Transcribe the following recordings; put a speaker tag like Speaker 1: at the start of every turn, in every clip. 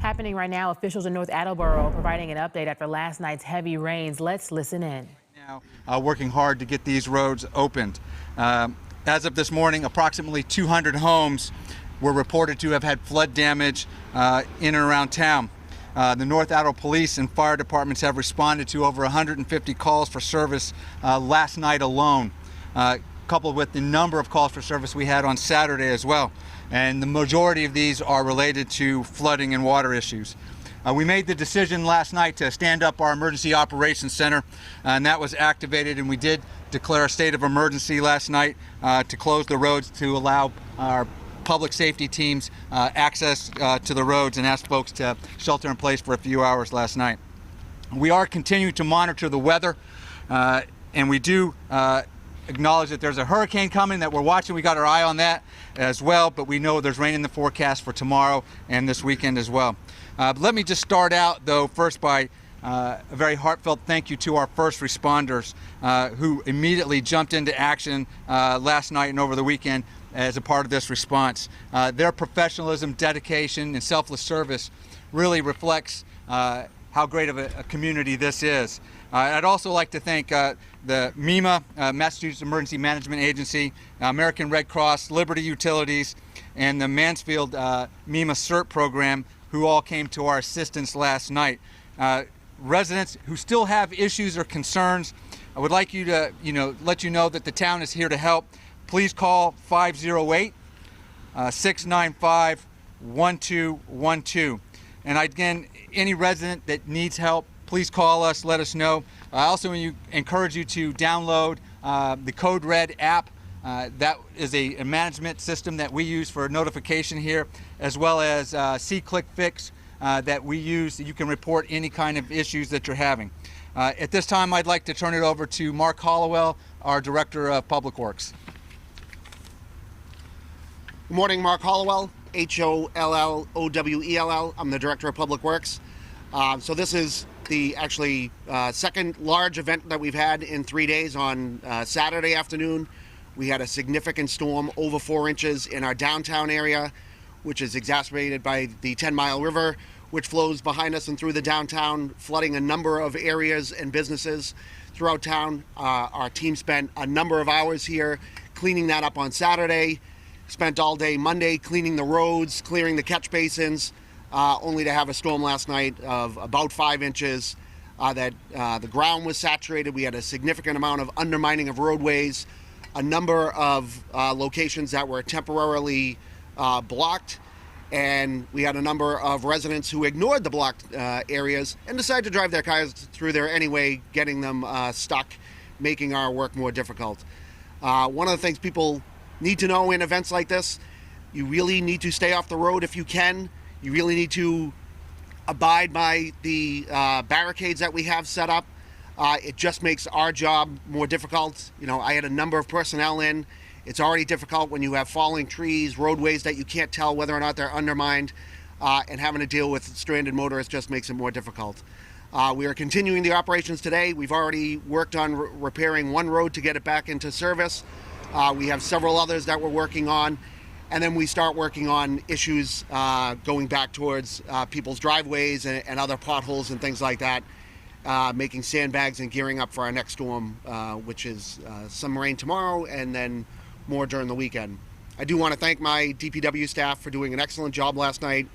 Speaker 1: Happening right now, officials in North Attleboro providing an update after last night's heavy rains. Let's listen in.
Speaker 2: Now, working hard to get these roads opened. As of this morning, approximately 200 homes were reported to have had flood damage in and around town. The North Attleboro Police and Fire Departments have responded to over 150 calls for service last night alone, coupled with the number of calls for service we had on Saturday as well. And the majority of these are related to flooding and water issues. We made the decision last night to stand up our Emergency Operations Center, and that was activated, and we did declare a state of emergency last night to close the roads to allow our public safety teams access to the roads and ask folks to shelter in place for a few hours last night. We are continuing to monitor the weather, and we do acknowledge that there's a hurricane coming that we're watching. We got our eye on that as well, but we know there's rain in the forecast for tomorrow and this weekend as well. Let me just start out though first by a very heartfelt thank you to our first responders who immediately jumped into action last night and over the weekend as a part of this response. Their professionalism, dedication, and selfless service really reflects how great of a community this is. I'd also like to thank the MEMA, Massachusetts Emergency Management Agency, American Red Cross, Liberty Utilities, and the Mansfield MEMA CERT program, who all came to our assistance last night. Residents who still have issues or concerns, I would like you to let you know that the town is here to help. Please call 508-695-1212. And again, any resident that needs help, please call us, let us know. I also encourage you to download the Code Red app. That is a management system that we use for notification here, as well as C-Click Fix that we use. You can report any kind of issues that you're having. At this time, I'd like to turn it over to Mark Hollowell, our Director of Public Works.
Speaker 3: Good morning, Mark Hollowell, Hollowell. I'm the Director of Public Works. So this is the second large event that we've had in 3 days. On Saturday afternoon, we had a significant storm, over 4 inches in our downtown area, which is exacerbated by the 10 Mile River, which flows behind us and through the downtown, flooding a number of areas and businesses throughout town. Our team spent a number of hours here cleaning that up on Saturday, spent all day Monday cleaning the roads, clearing the catch basins, only to have a storm last night of about 5 inches. The ground was saturated. We had a significant amount of undermining of roadways, a number of locations that were temporarily blocked, and we had a number of residents who ignored the blocked areas and decided to drive their cars through there anyway, getting them stuck, making our work more difficult. One of the things people need to know in events like this, you really need to stay off the road if you can. You really need to abide by the barricades that we have set up. It just makes our job more difficult. I had a number of personnel in. It's already difficult when you have falling trees, roadways that you can't tell whether or not they're undermined, and having to deal with stranded motorists just makes it more difficult. We are continuing the operations today. We've already worked on repairing one road to get it back into service. We have several others that we're working on. And then we start working on issues going back towards people's driveways and other potholes and things like that, making sandbags and gearing up for our next storm, which is some rain tomorrow and then more during the weekend. I do want to thank my DPW staff for doing an excellent job last night.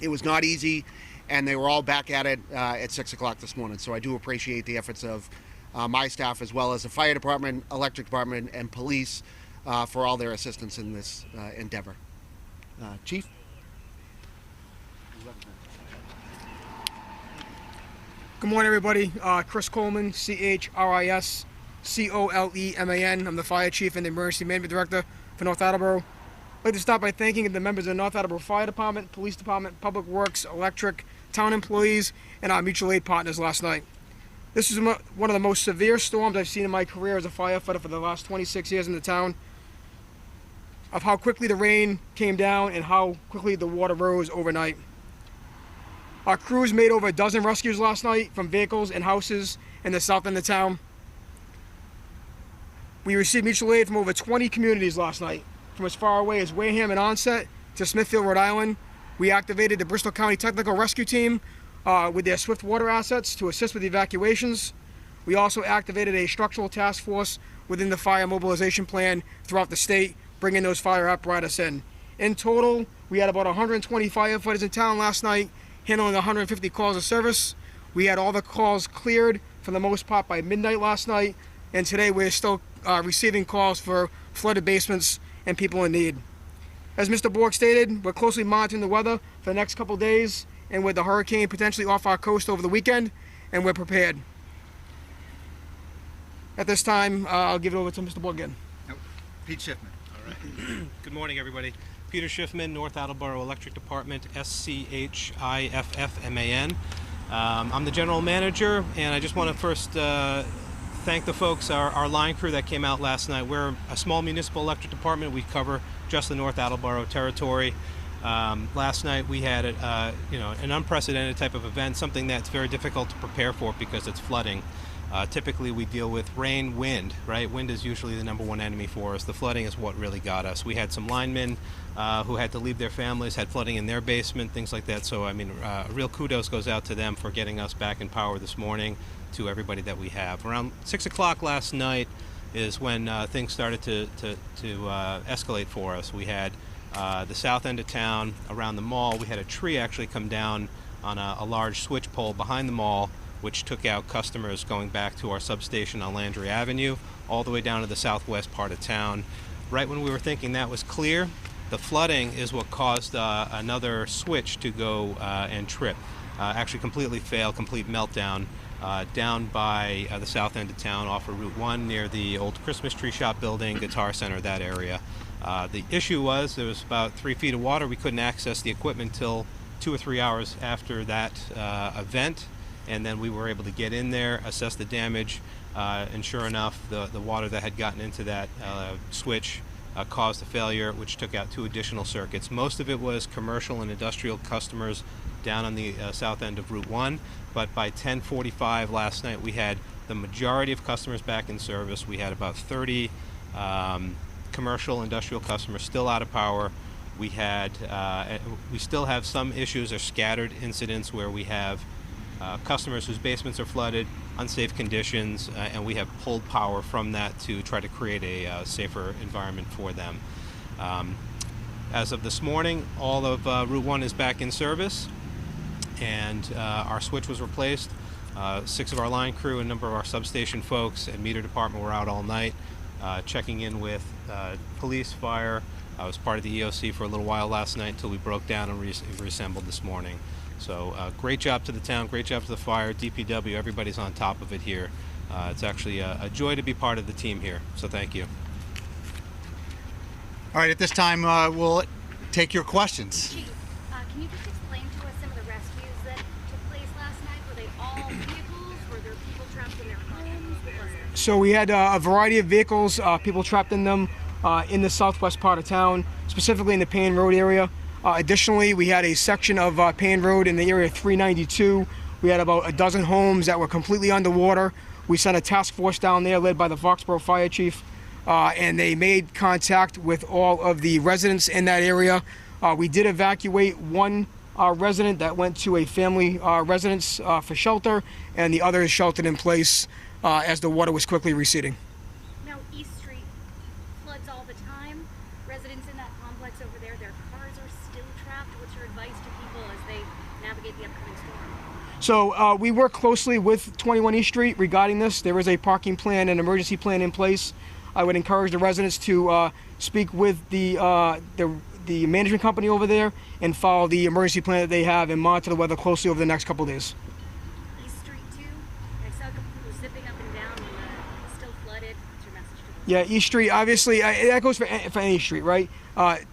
Speaker 3: It was not easy, and they were all back at it at 6 o'clock this morning. So I do appreciate the efforts of my staff, as well as the fire department, electric department, and police for all their assistance in this endeavor. Chief?
Speaker 4: Good morning, everybody. Chris Coleman, CHRISCOLEMAN. I'm the Fire Chief and the Emergency Management Director for North Attleboro. I'd like to start by thanking the members of the North Attleboro Fire Department, Police Department, Public Works, Electric, town employees, and our mutual aid partners last night. This is one of the most severe storms I've seen in my career as a firefighter for the last 26 years in the town, of how quickly the rain came down and how quickly the water rose overnight. Our crews made over a dozen rescues last night from vehicles and houses in the south end of town. We received mutual aid from over 20 communities last night, from as far away as Wareham and Onset to Smithfield, Rhode Island, We activated the Bristol County Technical Rescue Team with their swift water assets to assist with evacuations. We also activated a structural task force within the fire mobilization plan throughout the state, bringing those fire apparatus in. In total, we had about 120 firefighters in town last night, handling 150 calls of service. We had all the calls cleared for the most part by midnight last night, and today we're still receiving calls for flooded basements and people in need. As Mr. Borg stated, we're closely monitoring the weather for the next couple days, and with the hurricane potentially off our coast over the weekend, and we're prepared. At this time, I'll give it over to Mr. Borg again.
Speaker 2: Nope. Pete Schiffman.
Speaker 5: All right. Good morning, everybody. Peter Schiffman, North Attleboro Electric Department, SCHIFFMAN. I'm the general manager, and I just want to first thank the folks, our line crew that came out last night. We're a small municipal electric department. We cover just the North Attleboro territory. Last night we had an unprecedented type of event, something that's very difficult to prepare for because it's flooding. Typically we deal with rain, wind, right? Wind is usually the number one enemy for us. The flooding is what really got us. We had some linemen who had to leave their families, had flooding in their basement, things like that. So, I mean, real kudos goes out to them for getting us back in power this morning, to everybody that we have. Around 6 o'clock last night is when things started to escalate for us. We had the south end of town around the mall. We had a tree actually come down on a large switch pole behind the mall, which took out customers going back to our substation on Landry Avenue, all the way down to the southwest part of town. Right when we were thinking that was clear, the flooding is what caused another switch to go and trip. Actually completely fail, complete meltdown, down by the south end of town off of Route 1 near the old Christmas tree shop building, Guitar Center, that area. The issue was there was about 3 feet of water. We couldn't access the equipment till 2 or 3 hours after that event. And then we were able to get in there, assess the damage, and sure enough, the water that had gotten into that switch caused a failure, which took out 2 additional circuits. Most of it was commercial and industrial customers down on the south end of Route 1, but by 10:45 last night, we had the majority of customers back in service. We had about 30 commercial, industrial customers still out of power. We still have some issues or scattered incidents where we have customers whose basements are flooded, unsafe conditions, and we have pulled power from that to try to create a safer environment for them. As of this morning, all of Route 1 is back in service, and our switch was replaced. 6 of our line crew, a number of our substation folks and meter department were out all night checking in with police, fire. I was part of the EOC for a little while last night until we broke down and reassembled this morning. So great job to the town, great job to the fire, DPW, everybody's on top of it here. It's actually a joy to be part of the team here, so thank you.
Speaker 2: All right, at this time, we'll take your questions.
Speaker 6: Chief, can you just explain to us some of the rescues that took place last night? Were they all vehicles? Were there people trapped in their homes? What was it?
Speaker 4: So we had a variety of vehicles, people trapped in them in the southwest part of town, specifically in the Payne Road area. Additionally, we had a section of Payne Road in the area 392. We had about a dozen homes that were completely underwater. We sent a task force down there led by the Foxborough Fire Chief, and they made contact with all of the residents in that area. We did evacuate one resident that went to a family residence for shelter, and the other is sheltered in place as the water was quickly receding.
Speaker 6: Now, East Street floods all the time. Residents in that complex over there, their cars are still trapped. What's your advice to people as they navigate the upcoming storm?
Speaker 4: So we work closely with 21 East Street regarding this. There is a parking plan and emergency plan in place. I would encourage the residents to speak with the management company over there and follow the emergency plan that they have and monitor the weather closely over the next couple of days.
Speaker 6: East Street too? I saw a couple people zipping up and down when it's still flooded. What's your message to them?
Speaker 4: Yeah, East Street, obviously, that goes for any street, right?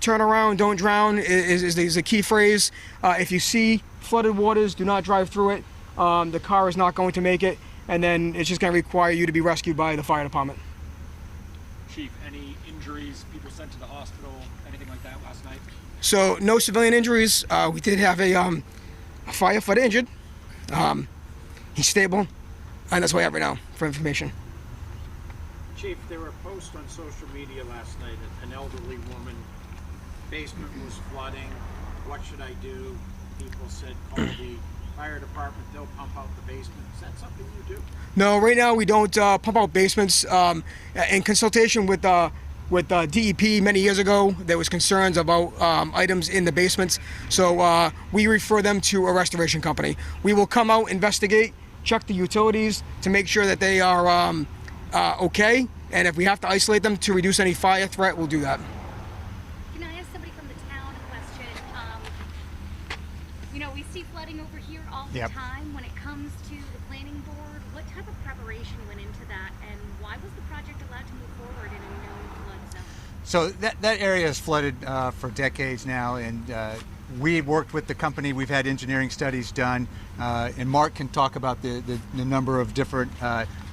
Speaker 4: Turn around, don't drown is the key phrase. If you see flooded waters, do not drive through it. The car is not going to make it, and then it's just going to require you to be rescued by the fire department.
Speaker 7: Chief, any injuries, people sent to the hospital, anything like that last night?
Speaker 4: So no civilian injuries. We did have a firefighter injured. He's stable, and that's why I have right now for information.
Speaker 7: Chief, there were posts on social media last night that an elderly woman, basement was flooding,
Speaker 8: what should I do? People said call the fire department, they'll pump out the basement. Is that something you do?
Speaker 4: No, right now we don't pump out basements. In consultation with DEP many years ago, there was concerns about items in the basements, so we refer them to a restoration company. We will come out, investigate, check the utilities to make sure that they are okay, and if we have to isolate them to reduce any fire threat, we'll do that.
Speaker 6: Can I ask somebody from the town a question? You know, we see flooding over here all the time. When it comes to the planning board, what type of preparation went into that, and why was the project allowed to move forward in a no flood zone?
Speaker 2: So that area is flooded for decades now, and we worked with the company. We've had engineering studies done, and Mark can talk about the number of different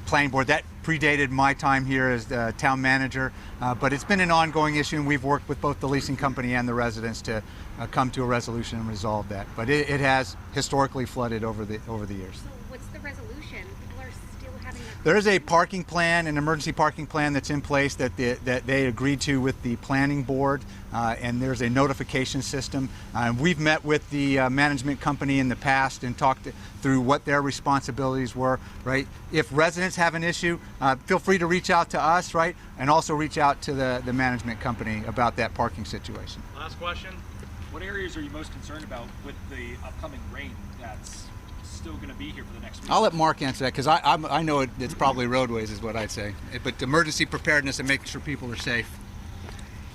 Speaker 2: planning board. That predated my time here as the town manager, but it's been an ongoing issue, and we've worked with both the leasing company and the residents to come to a resolution and resolve that. But it has historically flooded over the years.
Speaker 6: So what's the resolution? People are still having that.
Speaker 2: There is a parking plan, an emergency parking plan that's in place that they agreed to with the planning board, and there's a notification system. We've met with the management company in the past and talked through what their responsibilities were, right? If residents have an issue, feel free to reach out to us, right? And also reach out to the management company about that parking situation.
Speaker 7: Last question. What areas are you most concerned about with the upcoming rain that's still going to be here for the next week?
Speaker 2: I'll let Mark answer that because I know it's probably roadways is what I'd say. But emergency preparedness and making sure people are safe.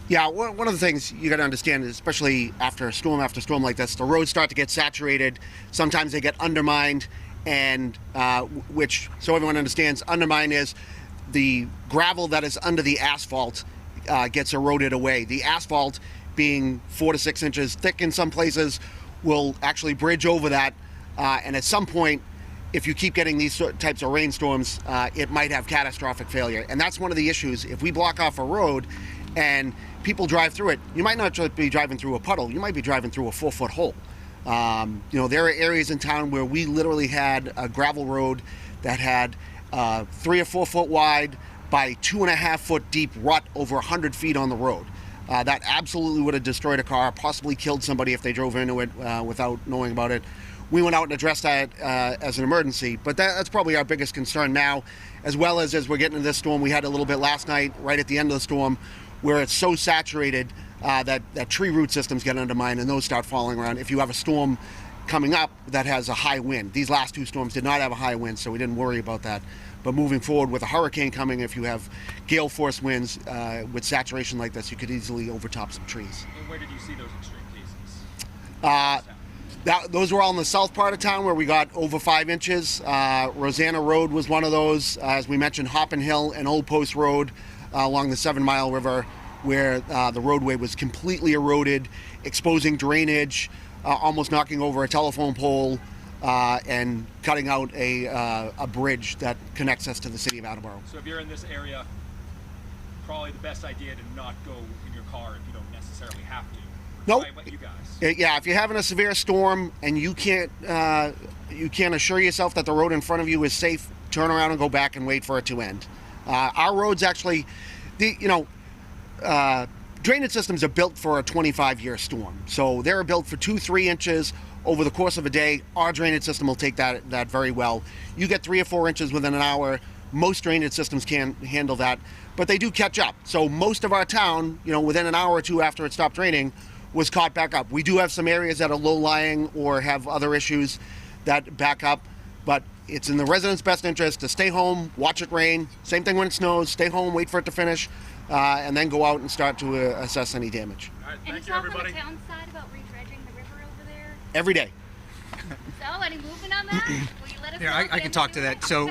Speaker 3: Yeah, one of the things you got to understand is, especially after storm like this, the roads start to get saturated. Sometimes they get undermined, and which, so everyone understands, undermine is the gravel that is under the asphalt gets eroded away. The asphalt, being 4 to 6 inches thick in some places, will actually bridge over that, and at some point, if you keep getting these types of rainstorms, it might have catastrophic failure. And that's one of the issues. If we block off a road and people drive through it, you might not just be driving through a puddle, you might be driving through a 4-foot hole. You know, there are areas in town where we literally had a gravel road that had 3 or 4 foot wide by 2.5 foot deep rut over 100 feet on the road. That absolutely would have destroyed a car, possibly killed somebody if they drove into it without knowing about it. We went out and addressed that as an emergency, but that's probably our biggest concern now, as well as we're getting into this storm. We had a little bit last night, right at the end of the storm, where it's so saturated that tree root systems get undermined and those start falling around. If you have a storm coming up that has a high wind, these last 2 storms did not have a high wind, so we didn't worry about that. But moving forward with a hurricane coming, if you have gale force winds with saturation like this, you could easily overtop some trees.
Speaker 7: And where did you see those extreme cases?
Speaker 3: Those were all in the south part of town where we got over 5 inches. Rosanna Road was one of those. As we mentioned, Hoppin Hill and Old Post Road along the 7 Mile River, where the roadway was completely eroded, exposing drainage, almost knocking over a telephone pole, and cutting out a bridge that connects us to the city of Attleboro.
Speaker 7: So if you're in this area, probably the best idea to not go in your car if you don't necessarily have to.
Speaker 3: Nope.
Speaker 7: You guys.
Speaker 3: Yeah, if you're having a severe storm and you can't assure yourself that the road in front of you is safe, turn around and go back and wait for it to end. Our roads actually, drainage systems are built for a 25-year storm. So they're built for 2-3 inches over the course of a day. Our drainage system will take that very well. You get 3 or 4 inches within an hour. Most drainage systems can't handle that, but they do catch up. So most of our town, within an hour or two after it stopped raining, was caught back up. We do have some areas that are low-lying or have other issues that back up, but it's in the residents' best interest to stay home, watch it rain. Same thing when it snows, stay home, wait for it to finish, and then go out and start to assess any damage.
Speaker 7: All right,
Speaker 6: Any
Speaker 7: thank you,
Speaker 6: talk
Speaker 7: everybody.
Speaker 6: on the town side about redredging the river over there?
Speaker 3: Every day.
Speaker 6: So, any movement on that? Will you let us know?
Speaker 2: Yeah,
Speaker 6: if
Speaker 2: I
Speaker 6: you
Speaker 2: can
Speaker 6: end
Speaker 2: talk
Speaker 6: up
Speaker 2: to
Speaker 6: doing
Speaker 2: that.
Speaker 6: it?
Speaker 2: So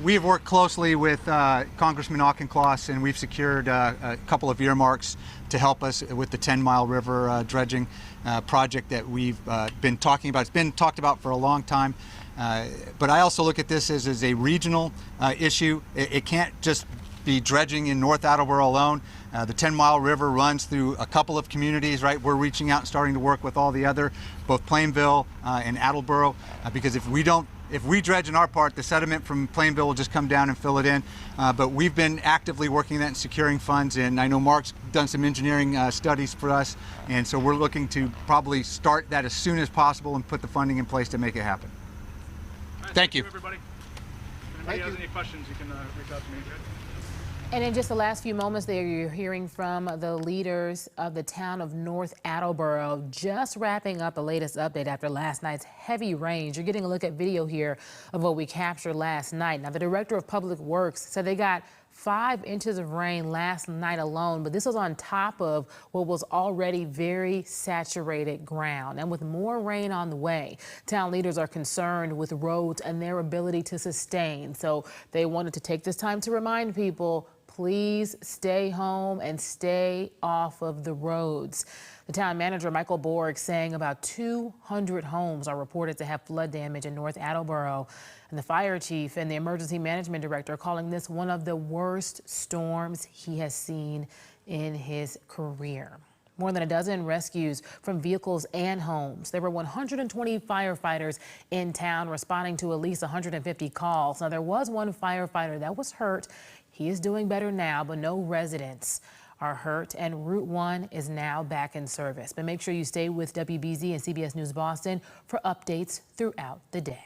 Speaker 2: we have worked closely with Congressman Auchincloss, and we've secured a couple of earmarks to help us with the 10 Mile River dredging project that we've been talking about. It's been talked about for a long time, but I also look at this as a regional issue. It can't just be dredging in North Attleboro alone. The 10 Mile River runs through a couple of communities, right? We're reaching out and starting to work with all the other, both Plainville and Attleboro, because if we don't if we dredge in our part, the sediment from Plainville will just come down and fill it in. But we've been actively working that and securing funds, and I know Mark's done some engineering studies for us, and so we're looking to probably start that as soon as possible and put the funding in place to make it happen. Thank you.
Speaker 7: Everybody. If anybody has any questions, you can reach out to me.
Speaker 1: And in just the last few moments there, you're hearing from the leaders of the town of North Attleboro, just wrapping up the latest update after last night's heavy rains. You're getting a look at video here of what we captured last night. Now, the director of Public Works said they got 5 inches of rain last night alone, but this was on top of what was already very saturated ground. And with more rain on the way, town leaders are concerned with roads and their ability to sustain. So they wanted to take this time to remind people, please stay home and stay off of the roads. The town manager, Michael Borg, saying about 200 homes are reported to have flood damage in North Attleboro. And the fire chief and the emergency management director are calling this one of the worst storms he has seen in his career. More than a dozen rescues from vehicles and homes. There were 120 firefighters in town responding to at least 150 calls. Now, there was one firefighter that was hurt. He is doing better now, but no residents are hurt, and Route 1 is now back in service. But make sure you stay with WBZ and CBS News Boston for updates throughout the day.